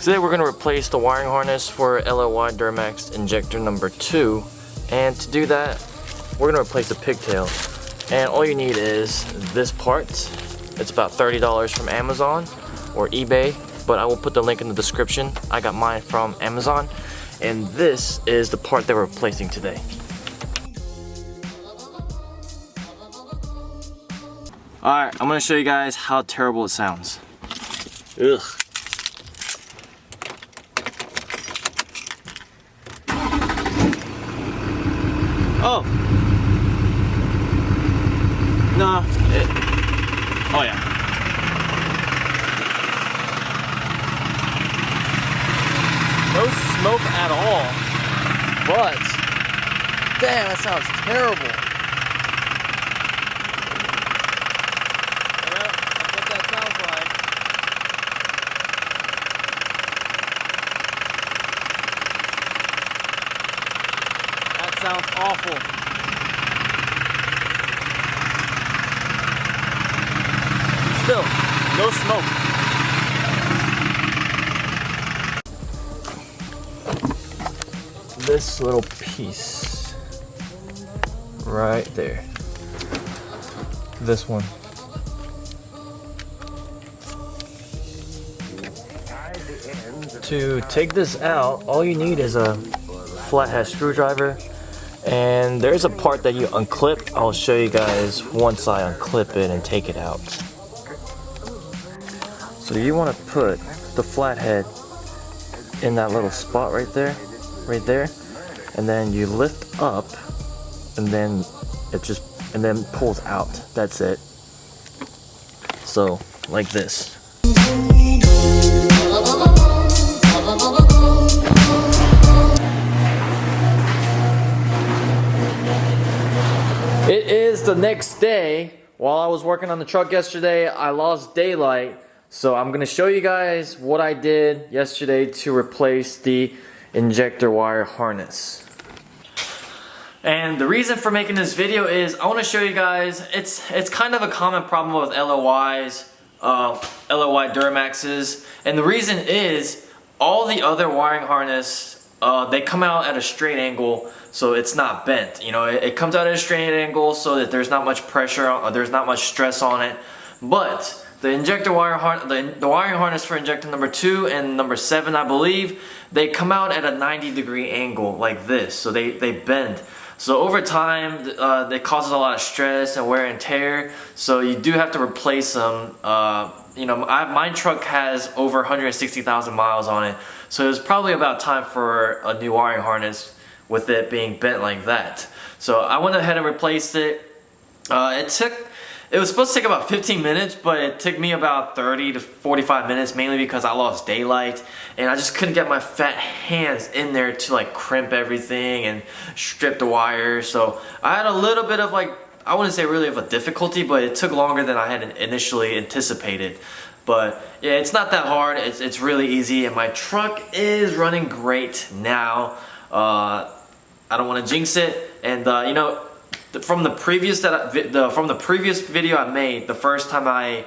Today we're going to replace the wiring harness for LLY Duramax Injector number 2, and to do that we're going to replace the pigtail, and all you need is this part. It's about $30 from Amazon or eBay, but I will put the link in the description. I got mine from Amazon, and this is the part that we're replacing today. Alright, I'm going to show you guys how terrible it sounds. Ugh. Oh! No. Oh yeah. No smoke at all. But, damn, that sounds terrible. Yeah, that's what that sounds like. That sounds awful. Still, no smoke. This little piece right there. This one. To take this out, all you need is a flathead screwdriver, and there's a part that you unclip. I'll show you guys once I unclip it and take it out. So you want to put the flathead in that little spot right there, and then you lift up, and then it pulls out. That's it. So like this. It is the next day. While I was working on the truck yesterday, I lost daylight. So I'm going to show you guys what I did yesterday to replace the injector wire harness. And the reason for making this video is I want to show you guys, it's kind of a common problem with LLYs, LLY Duramaxes. And the reason is all the other wiring harness, they come out at a straight angle, so it's not bent. You know, it comes out at a straight angle so that there's not much pressure, or there's not much stress on it. But the injector wire the wiring harness for injector number 2 and number 7, I believe, they come out at a 90-degree angle like this, so they bend. So over time, it causes a lot of stress and wear and tear. So you do have to replace them. You know, my truck has over 160,000 miles on it, so it was probably about time for a new wiring harness with it being bent like that. So I went ahead and replaced it. It was supposed to take about 15 minutes, but it took me about 30 to 45 minutes, mainly because I lost daylight and I just couldn't get my fat hands in there to like crimp everything and strip the wires. So I had a little bit of like, I wouldn't say really of a difficulty, but it took longer than I had initially anticipated. But yeah, it's not that hard. It's really easy, and my truck is running great now. I don't want to jinx it, and you know, from the previous video I made, the first time I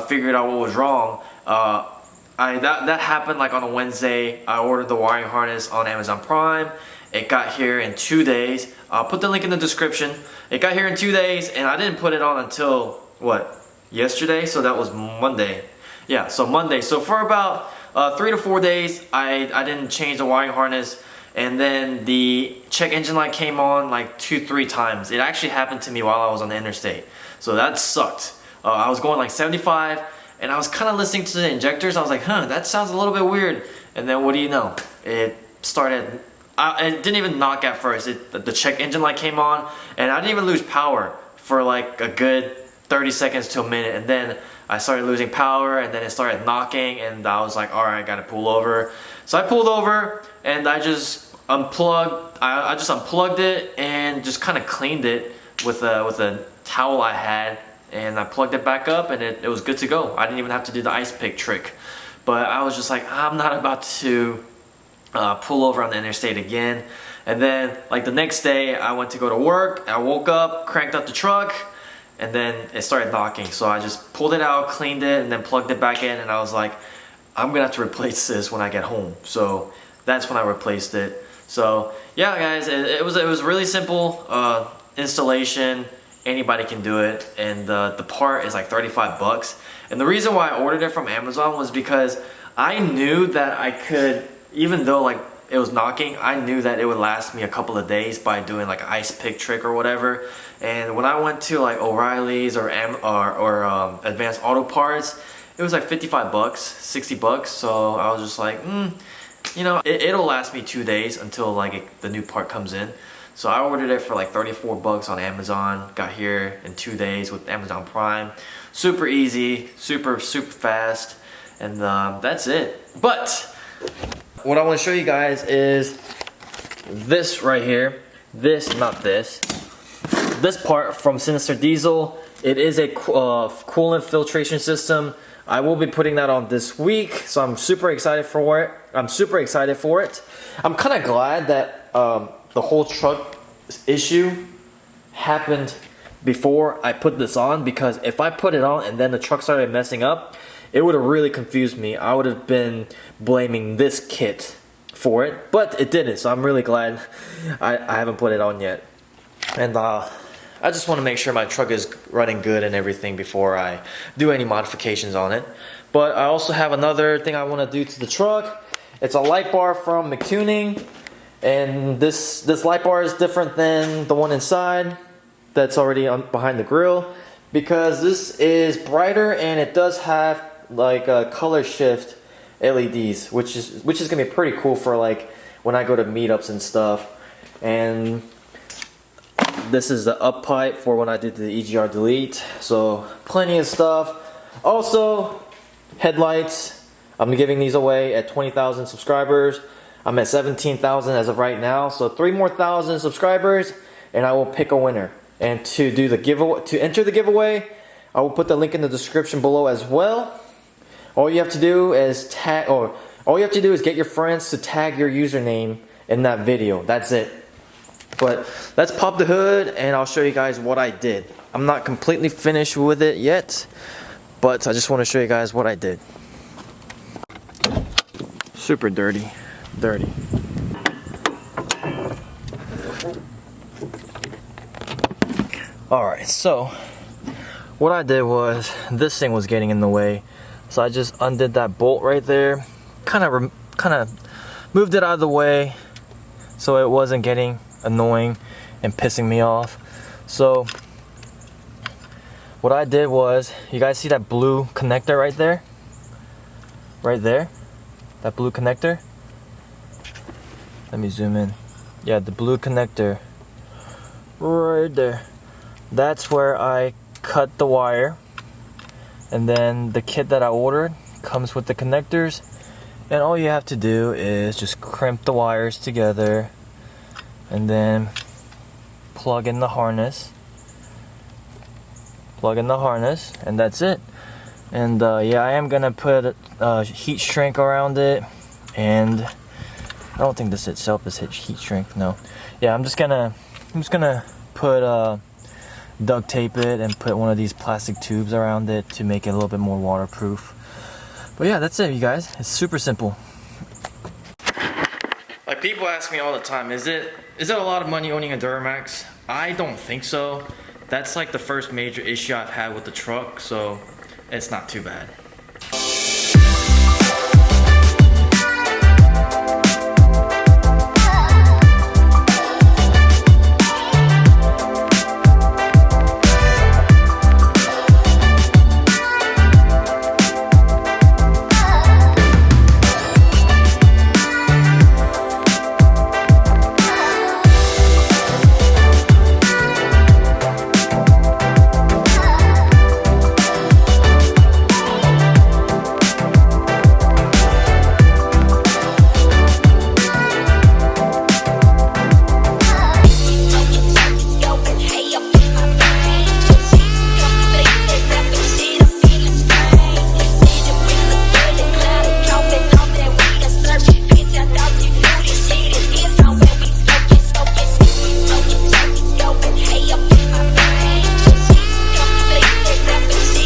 figured out what was wrong, that happened like on a Wednesday. I ordered the wiring harness on Amazon Prime. It got here in 2 days. I'll put the link in the description. It got here in 2 days, and I didn't put it on until what, yesterday? So that was Monday. Yeah, so Monday. So for about 3 to 4 days, I didn't change the wiring harness. And then the check engine light came on like 2-3 times. It actually happened to me while I was on the interstate, so that sucked. I was going like 75, and I was kind of listening to the injectors. I was like, huh, that sounds a little bit weird. And then what do you know? It started. It didn't even knock at first. The check engine light came on, and I didn't even lose power for like a good 30 seconds to a minute. And then I started losing power, and then it started knocking, and I was like, all right, I gotta pull over. So I pulled over, and I just unplugged. I just unplugged it and just kind of cleaned it with a towel I had, and I plugged it back up, and it was good to go. I didn't even have to do the ice pick trick. But I was just like, I'm not about to pull over on the interstate again. And then like the next day I went to go to work, I woke up, cranked up the truck, and then it started knocking. So I just pulled it out, cleaned it, and then plugged it back in, and I was like, I'm gonna have to replace this when I get home. So that's when I replaced it. So yeah, guys, it was really simple installation. Anybody can do it, and the part is like 35 bucks. And the reason why I ordered it from Amazon was because I knew that I could, even though like it was knocking, I knew that it would last me a couple of days by doing like an ice pick trick or whatever. And when I went to like O'Reilly's or Advanced Auto Parts, it was like 55 bucks, 60 bucks. So I was just like, you know, it'll last me 2 days until like the new part comes in. So I ordered it for like 34 bucks on Amazon. Got here in 2 days with Amazon Prime. Super easy, super fast, and that's it. But what I want to show you guys is this right here. This, not this. This part from Sinister Diesel. It is a coolant filtration system. I will be putting that on this week, so I'm super excited for it. I'm kind of glad that the whole truck issue happened before I put this on, because if I put it on and then the truck started messing up, it would have really confused me. I would have been blaming this kit for it, but it didn't, so I'm really glad I haven't put it on yet. And I just want to make sure my truck is running good and everything before I do any modifications on it. But I also have another thing I want to do to the truck. It's a light bar from McTuning, and this light bar is different than the one inside that's already behind the grill, because this is brighter and it does have like a color shift LEDs, which is gonna be pretty cool for like when I go to meetups and stuff. And this is the up pipe for when I did the EGR delete. So plenty of stuff. Also, headlights. I'm giving these away at 20,000 subscribers. I'm at 17,000 as of right now. So 3 more thousand subscribers, and I will pick a winner. And to do the giveaway, to enter the giveaway, I will put the link in the description below as well. All you have to do is get your friends to tag your username in that video. That's it. But let's pop the hood and I'll show you guys what I did. I'm not completely finished with it yet, but I just want to show you guys what I did. Super dirty. Alright, so what I did was, this thing was getting in the way, so I just undid that bolt right there, kind of moved it out of the way so it wasn't getting annoying and pissing me off. So what I did was, you guys see that blue connector right there? Right there? That blue connector? Let me zoom in. Yeah, the blue connector. Right there. That's where I cut the wire. And then the kit that I ordered comes with the connectors. And all you have to do is just crimp the wires together and then plug in the harness. And that's it. And yeah, I am gonna put heat shrink around it, and I don't think this itself is heat shrink. No. Yeah, I'm just gonna put duct tape it and put one of these plastic tubes around it to make it a little bit more waterproof. But yeah, that's it, you guys. It's super simple. Like, people ask me all the time, is it a lot of money owning a Duramax? I don't think so. That's like the first major issue I've had with the truck, so it's not too bad.